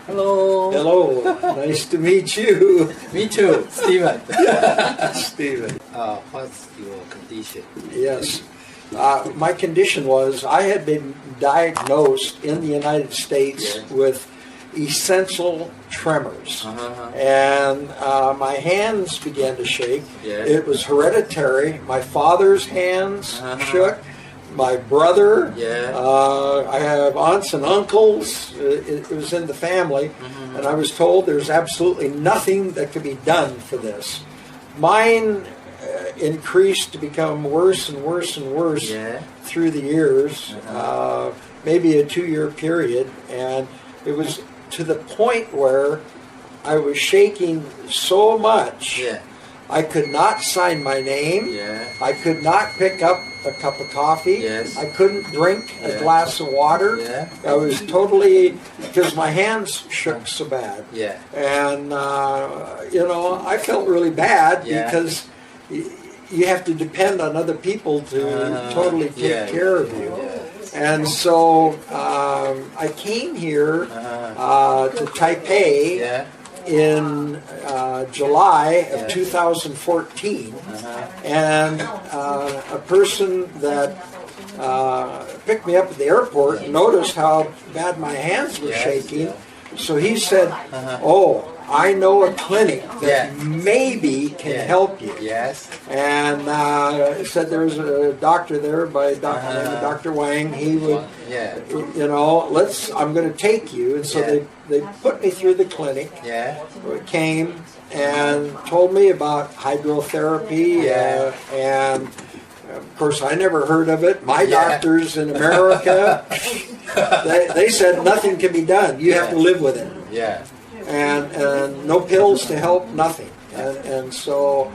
Hello. Hello. Nice to meet you. Me too, Stephen. Stephen. What's your condition? Yes. My condition was I had been diagnosed in the United States with essential tremors. And my hands began to shake. It was hereditary. My father's hands shook. My brother, I have aunts and uncles. It was in the family. And I was told there's absolutely nothing that could be done for this. Mine increased to become worse and worse and worse through the years, maybe a 2-year period. And it was to the point where I was shaking so much I could not sign my name. I could not pick up a cup of coffee. I couldn't drink a glass of water. I was totally, because my hands shook so bad. And, I felt really bad because you have to depend on other people to totally take care of you. And so I came here to Taipei in July of 2014, and a person that picked me up at the airport noticed how bad my hands were shaking, so he said, "Oh, I know a clinic that maybe can help you." And he said there's a doctor there by Dr. Wang. He would, I'm going to take you. And so they put me through the clinic. Came and told me about hydrotherapy, and of course I never heard of it. My doctors in America, they said nothing can be done. You have to live with it. And no pills to help, nothing. And so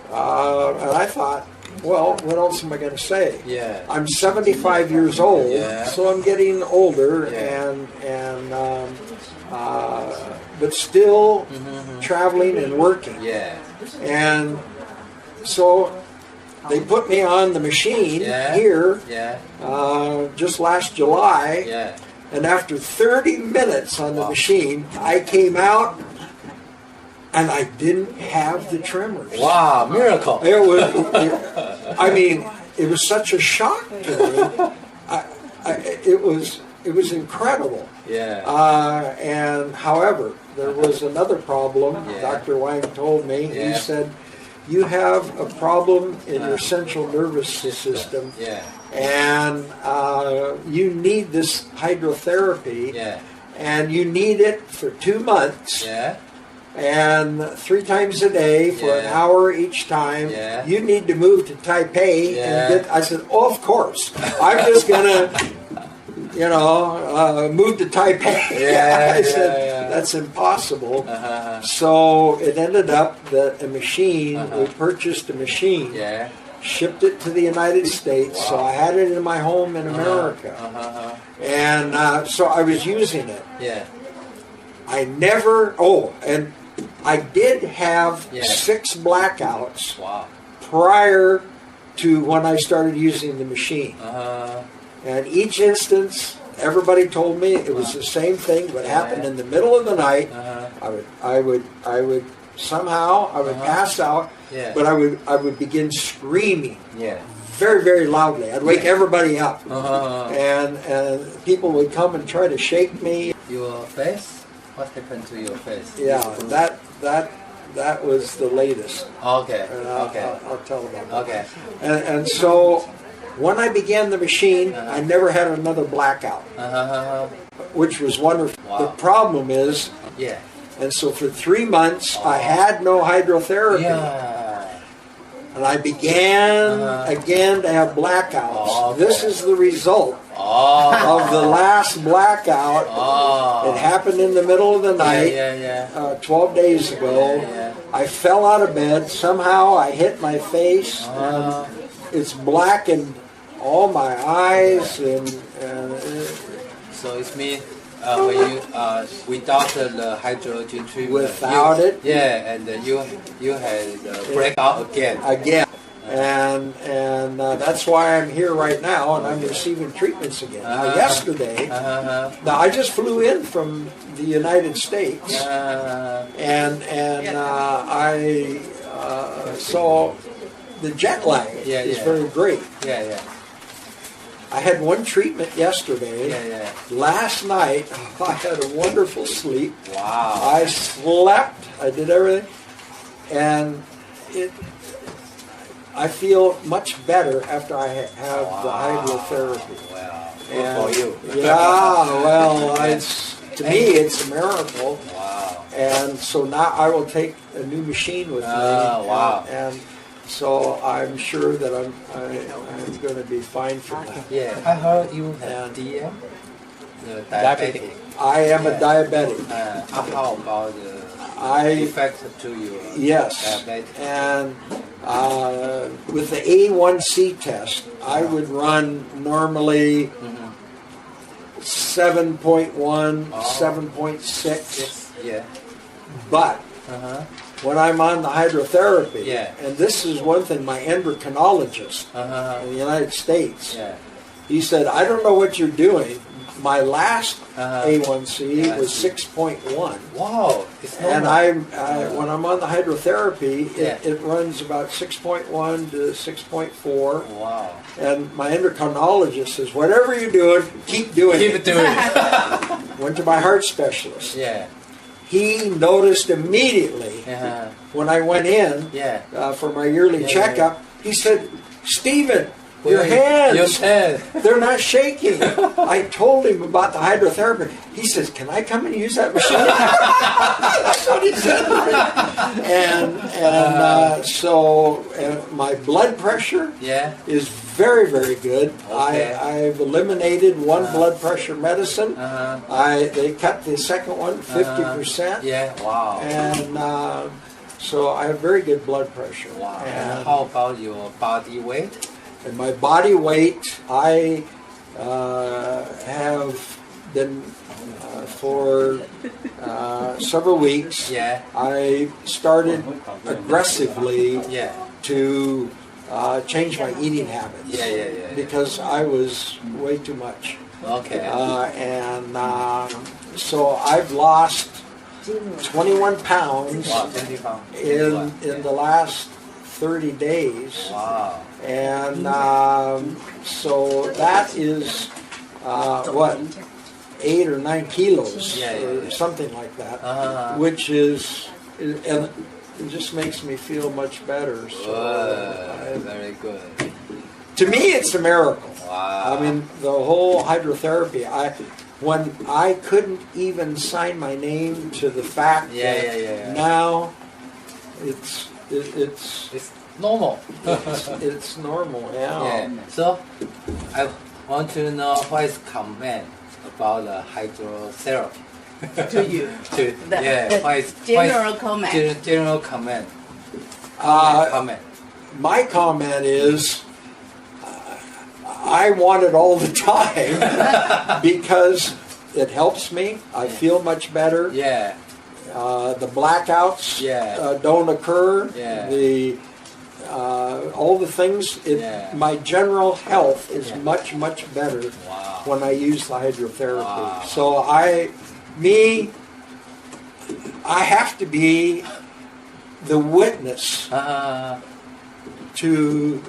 and I thought, well, what else am I going to say? I'm 75 years old, so I'm getting older, but still traveling and working. And so they put me on the machine here just last July. And after 30 minutes on the machine, I came out and I didn't have the tremors. Wow, miracle. It was such a shock to me. It was incredible. And however, there was another problem. Dr. Wang told me. He said, "You have a problem in your central nervous system. And you need this hydrotherapy, and you need it for 2 months, and 3 times a day for an hour each time. You need to move to Taipei." And I said, "Oh, of course. I'm just gonna, move to Taipei." I said, "That's impossible." So it ended up that we purchased a machine. Shipped it to the United States, so I had it in my home in America, and so I was using it. And I did have 6 blackouts prior to when I started using the machine. And each instance, everybody told me it was the same thing. What happened in the middle of the night, I would somehow pass out. But I would begin screaming very, very loudly. I'd wake everybody up. And people would come and try to shake me. Your face? What happened to your face? That was the latest. Okay. And I'll tell about that. Okay. And so when I began the machine, I never had another blackout, which was wonderful. The problem is, and so for 3 months, I had no hydrotherapy. And I began again to have blackouts. This is the result of the last blackout. It happened in the middle of the night, 12 days ago. I fell out of bed. Somehow I hit my face. And it's blackened all my eyes. So it means when you without the hydrogen treatment, without it, and you had breakout again. And that's why I'm here right now, and I'm receiving treatments again. Now, yesterday, now I just flew in from the United States, and I saw the jet lag is very great. I had one treatment yesterday. Last night, I had a wonderful sleep. Wow. I slept. I did everything. And I feel much better after I have the hydrotherapy. Wow. And, for you. Yeah, well, to me, it's a miracle. Wow. And so now I will take a new machine with me. Wow. And so I'm sure that I'm going to be fine from that. Yeah, I heard you have DM, diabetic. I am a diabetic. How about the effect to you? Yes. Diabetic? And with the A1C test, I would run normally 7.1, 7.6. Yeah. But when I'm on the hydrotherapy, and this is one thing, my endocrinologist in the United States, he said, I don't know what you're doing. My last A1C was 6.1. Wow, it's normal. And when I'm on the hydrotherapy, it runs about 6.1 to 6.4. Wow. And my endocrinologist says, whatever you're doing, keep doing it. Keep it doing it. Went to my heart specialist. Yeah. He noticed immediately when I went in for my yearly checkup. He said, Stephen, your hands, they're not shaking. I told him about the hydrotherapy. He says, can I come and use that machine? That's what he said to me. And so my blood pressure is very, very good. Okay. I've eliminated one blood pressure medicine. They cut the second one 50%. Yeah, wow. And so I have very good blood pressure. Wow. And how about your body weight? And my body weight, I have been for several weeks. I started aggressively to change my eating habits because I was way too much. Okay. And so I've lost 21 pounds in the last 30 days. Wow. And so that is, 8 or 9 kilos or something like that, which is, and it just makes me feel much better. So very good. To me, it's a miracle. Wow. I mean, the whole hydrotherapy, when I couldn't even sign my name to the fact that now it's normal. it's normal, So, I want to know what is comment about the hydrotherapy. To you. What is general comment. General comment. My comment is, I want it all the time because it helps me. I feel much better. The blackouts don't occur. All the things, my general health is much, much better when I use the hydrotherapy. So I have to be the witness to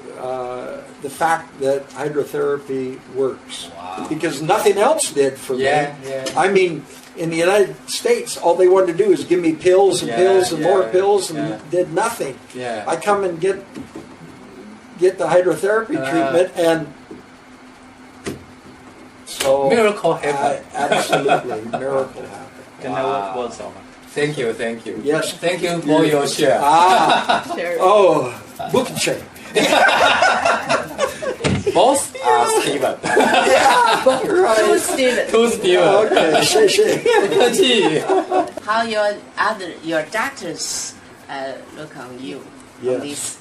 the fact that hydrotherapy works. Because nothing else did for me. I mean, in the United States, all they wanted to do is give me pills and pills and more pills and did nothing. I come and get the hydrotherapy treatment, and so miracle happened. Absolutely, miracle happened. Wow. Thank you. Yes. Thank you for your share. Bukenshare. Both are Steven. Yeah, right. Two Steven. Two Steven. Okay, How your doctors look on you? Yes.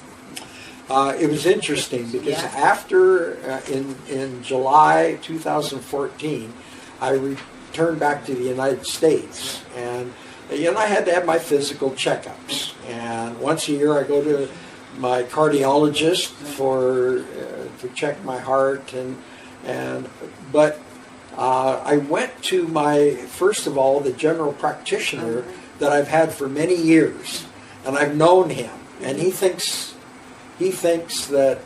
On this? It was interesting because after in July 2014, I returned back to the United States, and I had to have my physical checkups. And once a year, I go to my cardiologist for to check my heart, but I went to first of all, the general practitioner that I've had for many years, and I've known him, and he thinks that,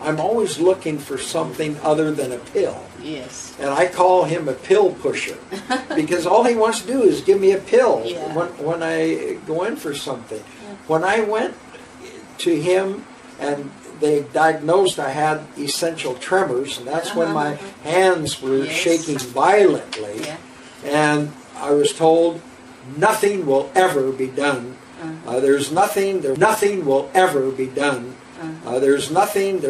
I'm always looking for something other than a pill. Yes. And I call him a pill pusher because all he wants to do is give me a pill when I go in for something. When I went to him and they diagnosed I had essential tremors, and that's when my hands were shaking violently, and I was told nothing will ever be done. There's nothing will ever be done. There's nothing.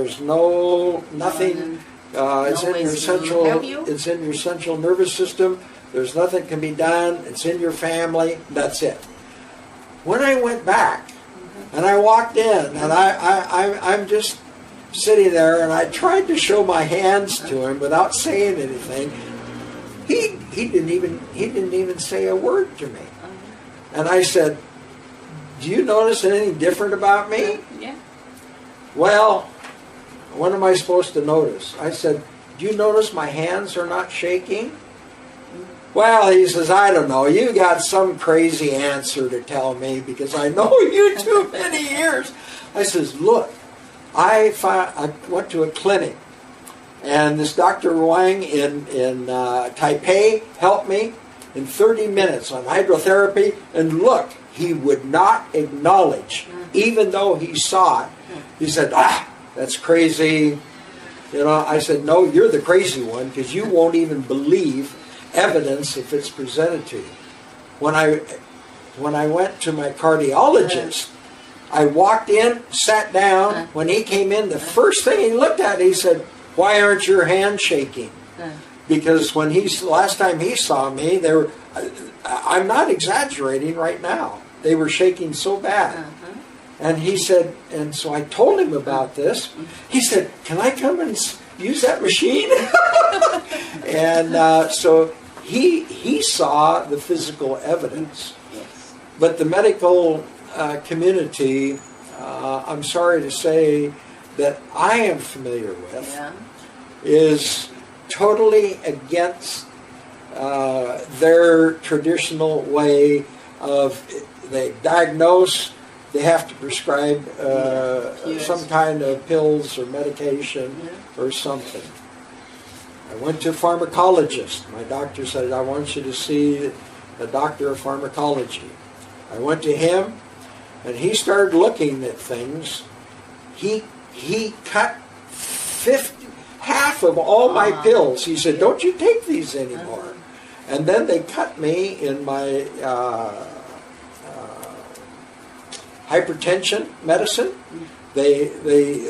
It's in your central nervous system. There's nothing can be done. It's in your family. That's it. When I went back and I walked in, and I'm just sitting there, and I tried to show my hands to him without saying anything. He didn't even say a word to me. And I said, "Do you notice anything different about me?" Yeah. "Well, what am I supposed to notice?" I said, "Do you notice my hands are not shaking?" "Well," he says, "I don't know. You got some crazy answer to tell me because I know you too many years." I says, "Look, I went to a clinic, and this Dr. Wang in Taipei helped me in 30 minutes on hydrotherapy, and look, he would not acknowledge, even though he saw it. He said, that's crazy." I said, "No, you're the crazy one because you won't even believe evidence if it's presented to you." When I went to my cardiologist, I walked in, sat down. When he came in, the first thing he looked at, he said, "Why aren't your hands shaking?" Because when last time he saw me, they were, I'm not exaggerating right now, they were shaking so bad. And he said, and so I told him about this. He said, "Can I come and use that machine?" And so he saw the physical evidence. But the medical community, I'm sorry to say, that I am familiar with, is totally against their traditional way of, they diagnose, they have to prescribe some kind of pills or medication or something. I went to a pharmacologist. My doctor said, "I want you to see a doctor of pharmacology." I went to him, and he started looking at things. He cut half of all my pills. He said, "Don't you take these anymore." And then they cut me in my hypertension medicine. They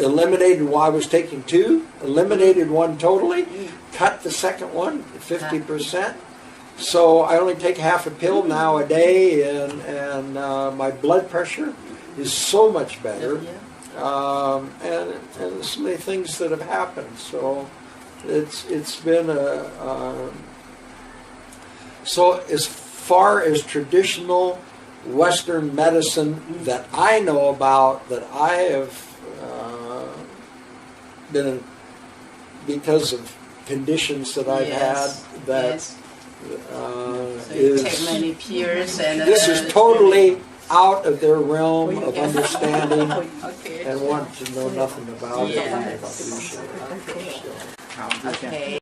eliminated, I was taking 2, eliminated one totally, cut the second one 50%. So I only take half a pill now a day, and my blood pressure is so much better. And so many things that have happened. So it's been so as far as traditional Western medicine that I know about, that I have been, because of conditions that I've had, that take many peers, and this is totally out of their realm of understanding, and want to know nothing about it. Okay.